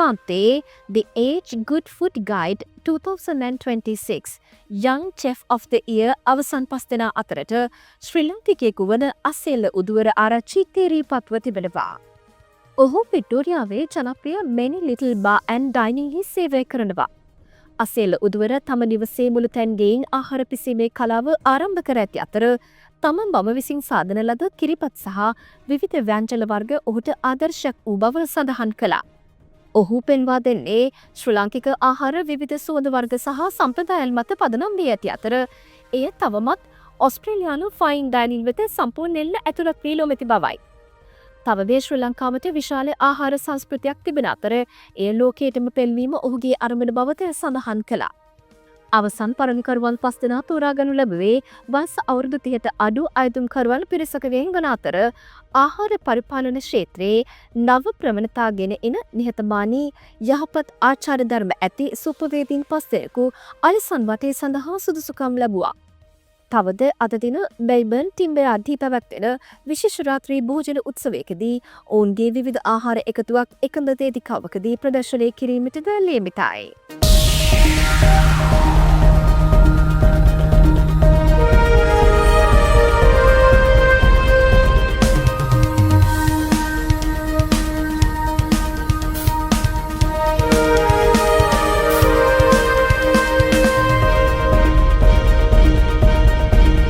වසන්තයේ The Age Good Food Guide 2026 Young Chef of the Year අවසන් 5 දෙනා අතරට ශ්‍රී ලාංකිකයෙකු වන අසේල උදුවර ආරච්චි තේරීපත්ව තිබෙනවා. ඔහු වික්ටෝරියාවේ ජනප්‍රිය Many Little Bar and Dining හි සේවය කරනවා. අසේල උදුවර තම නිවසේ මුළු තැන්ගෙන් ආහාර පිසීමේ කලාව ආරම්භ කර ඇති අතර තමන් බම විසින් සාදන ලද කිරිපත් සහ විවිධ ව්‍යංජන වර්ග ඔහුට ආදර්ශයක් වූ බව සඳහන් කළා. ඔහු පෙන්වා දෙන්නේ ශ්‍රී ලාංකික ආහාර විවිධ සුවඳ වර්ග සහ සම්ප්‍රදායන් මත පදනම් වී ඇති අතර එය තවමත් ඔස්ට්‍රේලියානු ෆයින් ඩයිනින් වෙත සම්පූර්ණයෙන්ම ඇතුළත් වී නොමැති බවයි. තවද ශ්‍රී ලංකාවට විශාල ආහාර සංස්කෘතියක් තිබෙන අතර එය ලෝකයටම පෙන්වීම ඔහුගේ අරමුණ බවට සඳහන් කළා. අවසන් පරණකරුවන් 5 දෙනා තෝරාගනු ලැබුවේ වයස අවුරුදු 30ට අඩු අයදුම්කරුවන් පිරිසකගෙන් වන අතර ආහාර පරිපාලන ක්ෂේත්‍රයේ නව ප්‍රවණතා ගෙන එන නිහතමානී යහපත් ආචාර ධර්ම ඇති සුපවේදීන් 5 දෙනෙකු අලිසන් වටේ සඳහා සුදුසුකම් ලැබුවා. තවද අද දින මෙල්බර්න් ටිම්බරාඩ්හි පැවැත්වෙන විශේෂ රාත්‍රී භෝජන උත්සවයකදී ඔවුන්ගේ විවිධ ආහාර එකතුවක් එකම වේදිකාවකදී ප්‍රදර්ශනය කිරීමටද නියමිතයි.